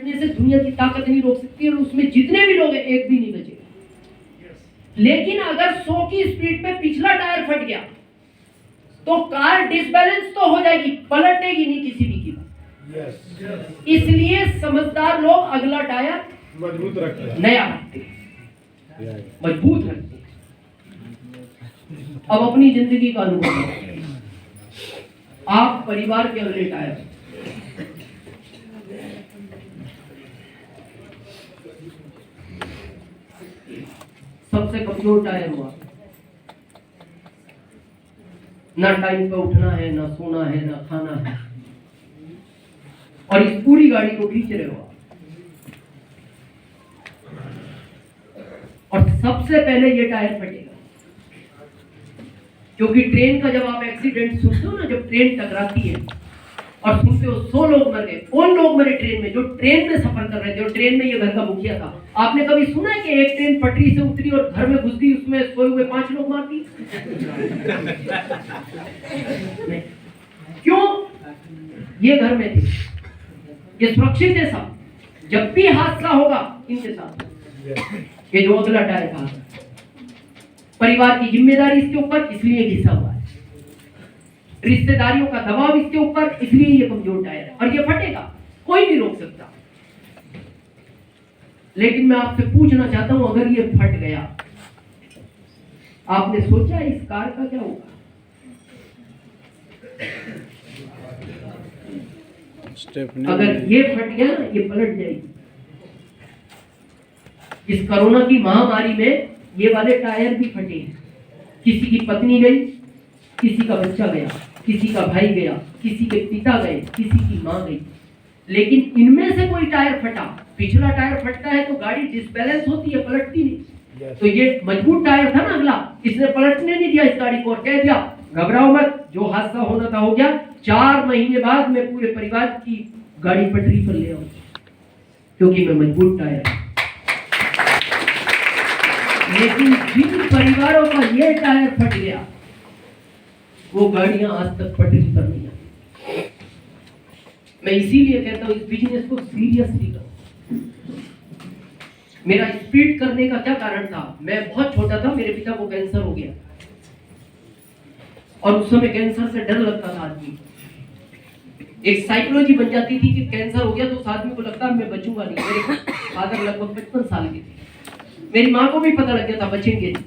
पलटने से दुनिया की ताकत नहीं रोक सकती, और उसमें जितने भी लोग हैं एक भी नहीं बचेगा। लेकिन अगर 100 की स्पीड में पिछला टायर फट गया तो कार डिसबैलेंस तो हो जाएगी, पलटेगी नहीं किसी भी कीमत। इसलिए समझदार लोग अगला टायर मजबूत रखते हैं, नया रखते हैं, मजबूत रखते हैं। अब अपनी जिंदगी का अनुभव करें। आप परिवार के अगले टायर, सबसे कमजोर टायर हुआ, ना टाइम पे उठना है, ना सोना है, ना खाना है, और इस पूरी गाड़ी को खींच रहे हो। और सबसे पहले ये टायर फटेगा, क्योंकि ट्रेन का जब आप एक्सीडेंट सुनते हो ना, जब ट्रेन टकराती है और सुनते हो 100 लोग मर गए, कौन लोग मरे ट्रेन में? जो ट्रेन में सफर कर रहे थे, और ट्रेन में ये घर का मुखिया था। आपने कभी सुना है कि एक ट्रेन पटरी से उतरी और घर में घुस गई, उसमें सोए हुए 5 लोग मार दिए? क्यों? ये घर में थे, ये सुरक्षित है सब। जब भी हादसा होगा इनके साथ। ये जो अगला टायर था, परिवार की जिम्मेदारी इसके ऊपर, इसलिए घिसा हुआ है। रिश्तेदारियों का दबाव इसके ऊपर, इसलिए ये कमजोर टायर है, और ये फटेगा, कोई नहीं रोक सकता। लेकिन मैं आपसे पूछना चाहता हूं, अगर ये फट गया, आपने सोचा इस कार का क्या होगा? अगर ये फट गया ना, ये पलट जाएगी। इस कोरोना की महामारी में ये वाले टायर भी फटे हैं। किसी की पत्नी गई, किसी का बच्चा गया, किसी का भाई गया, किसी के पिता गए, किसी की मां गई। लेकिन इनमें से कोई टायर फटा, पिछला टायर फटता है तो गाड़ी डिसबैलेंस होती है, पलटती नहीं। तो ये मजबूत टायर था ना अगला, इसने पलटने नहीं दिया इस गाड़ी को, और कह दिया घबराओ मत, जो हादसा होना था हो गया। 4 महीने बाद मैं पूरे परिवार की गाड़ी पटरी पर ले आऊंगा, क्योंकि मैं मजबूत टायर हूं। लेकिन जिन परिवारों का ये टायर फट गया, वो गाड़ियां आज तक पटरी पर नहीं आई। मैं इसीलिए कहता हूं इस बिजनेस को सीरियसली करो। मेरा स्पीड करने का क्या कारण था? मैं बहुत छोटा था, मेरे पिता को कैंसर हो गया, और उस समय कैंसर से डर लगता था आदमी। एक साइकोलॉजी बन जाती थी कि कैंसर हो गया तो उस आदमी को लगता मैं बचूंगा नहीं। मेरे फादर लगभग 55 साल के थे, मेरी माँ को भी पता लग गया था बचेंगे नहीं।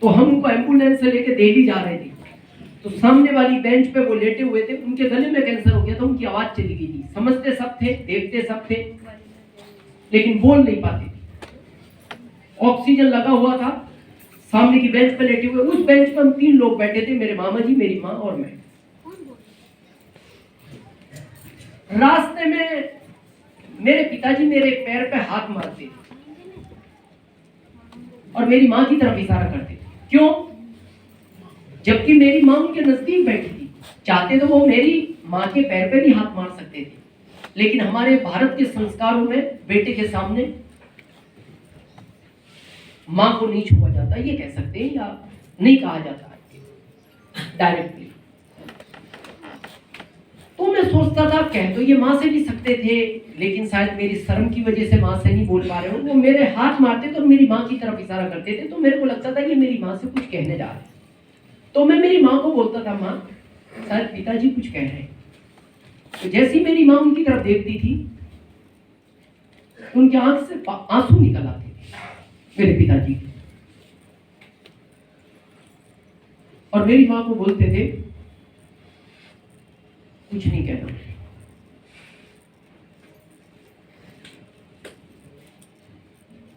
तो हम उनको एम्बुलेंस से लेके दिल्ली जा रहे थे, तो सामने वाली बेंच पे वो लेटे हुए थे, उनके गले में कैंसर हो गया था, उनकी आवाज चली गई थी। समझते सब थे, देखते सब थे, लेकिन बोल नहीं पाते थे। ऑक्सीजन लगा हुआ था, सामने की बेंच पे लेटे हुए। उस बेंच पर हम 3 लोग बैठे थे, मेरे मामा जी, मेरी माँ और मैं। रास्ते में मेरे पिताजी मेरे पैर पे हाथ मारते और मेरी माँ की तरफ इशारा करते। क्यों? जबकि मेरी माँ उनके नजदीक बैठी थी। चाहते तो वो मेरी माँ के पैर पे भी हाथ मार सकते थे, लेकिन हमारे भारत के संस्कारों में बेटे के सामने माँ को नहीं छुआ जाता, ये कह सकते हैं, या नहीं कहा जाता डायरेक्टली। तो मैं सोचता था, कह तो ये माँ से भी सकते थे, लेकिन शायद मेरी शर्म की वजह से माँ से नहीं बोल पा रहे हो। वो मेरे हाथ मारते तो मेरी माँ की तरफ इशारा करते थे, तो मेरे को लगता था ये मेरी माँ से कुछ कहने जा रहे हैं। तो मैं मेरी माँ को बोलता था, माँ शायद पिताजी कुछ कह रहे हैं। तो जैसे ही मेरी माँ उनकी तरफ देखती थी, उनकी आंख से आंसू निकल आते थे मेरे पिताजी के, और मेरी माँ को बोलते थे कुछ नहीं कहना।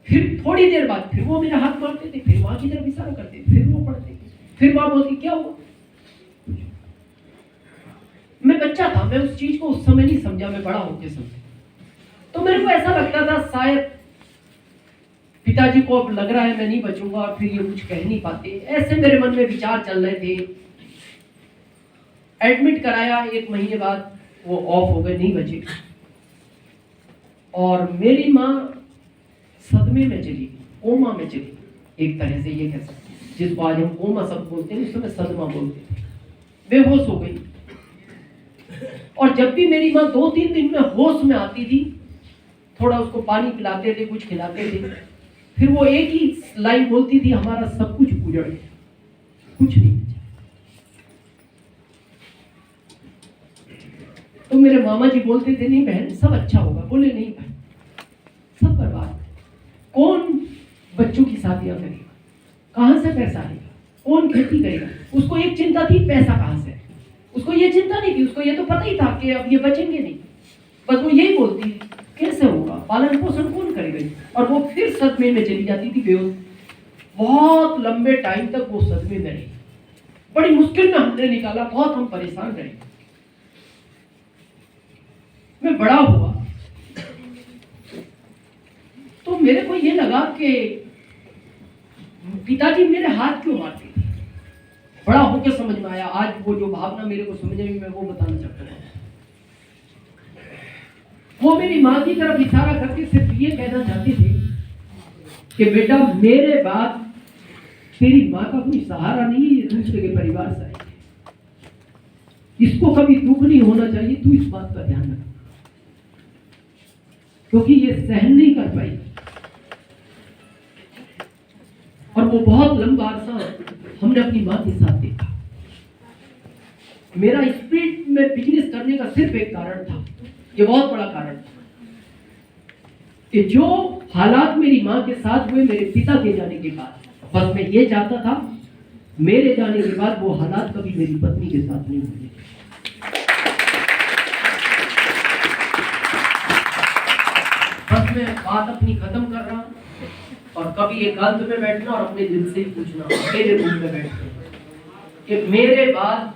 फिर थोड़ी देर बाद फिर वो मेरे हाथ मारते थे, फिर माँ की तरफ इशारा करते, फिर वो पढ़ते, फिर माँ बोलती क्या हुआ? मैं बच्चा था, मैं उस चीज को उस समय नहीं समझा, मैं बड़ा होके समझा। तो मेरे को ऐसा लगता था शायद पिताजी को अब लग रहा है मैं नहीं बचूंगा, और फिर ये कुछ कह नहीं पाते। ऐसे मेरे मन में विचार चल रहे थे। एडमिट कराया, 1 महीने बाद वो ऑफ हो गए, नहीं बचे, और मेरी माँ सदमे में चली गई, कोमा में चली गई, एक तरह से ये कह सकते हैं, जिसको आज हम कोमा सब बोलते हैं, उस समय सदमा बोलते थे। बेहोश हो गई। और जब भी मेरी माँ 2-3 दिन में होश में आती थी, थोड़ा उसको पानी पिलाते थे, कुछ खिलाते थे, फिर वो एक ही लाइन बोलती थी, हमारा सब कुछ उजड़ गया, कुछ नहीं बचा। तो मेरे मामा जी बोलते थे, नहीं बहन सब अच्छा होगा। बोले नहीं भाई, सब बर्बाद। कौन बच्चों की शादियां करेगा, कहां से पैसा आएगा, कौन खेती करेगा? उसको एक चिंता थी, पैसा कहां से। उसको ये चिंता नहीं थी, उसको ये तो पता ही था कि अब ये बचेंगे नहीं। बस वो यही बोलती, कैसे होगा, पालन पोषण कौन करेगा? और वो फिर सदमे में चली जाती थी, बेहोश। बहुत लंबे टाइम तक वो सदमे में रही। बड़ी मुश्किल में हमने निकाला, बहुत हम परेशान रहे। मैं बड़ा हुआ तो मेरे को ये लगा कि पिताजी मेरे हाथ क्यों मारते थे। बड़ा होकर समझ में आया, आज वो जो भावना मेरे को समझ में, मैं वो बताना चाहता हूँ। वो मेरी माँ की तरफ इशारा करके सिर्फ ये कहना चाहते थे कि बेटा मेरे बाद तेरी माँ का कोई सहारा नहीं है, दूसरे के परिवार से आई, इसको कभी दुख नहीं होना चाहिए, तू इस बात का ध्यान रख, क्योंकि ये सहन नहीं कर पाई। और वो बहुत लंबा अरसा हमने अपनी माँ के साथ देखा। मेरा स्पीड में बिजनेस करने का सिर्फ एक कारण था, ये बहुत बड़ा कारण था, कि जो हालात मेरी माँ के साथ हुए मेरे पिता के जाने के बाद, बस मैं ये चाहता था मेरे जाने के बाद वो हालात कभी मेरी पत्नी के साथ नहीं हुए। बस मैं बात अपनी खत्म कर रहा हूं, और कभी एकांत में बैठना और अपने दिल से ही पूछना, अकेले रूम में बैठ के, कि मेरे बाद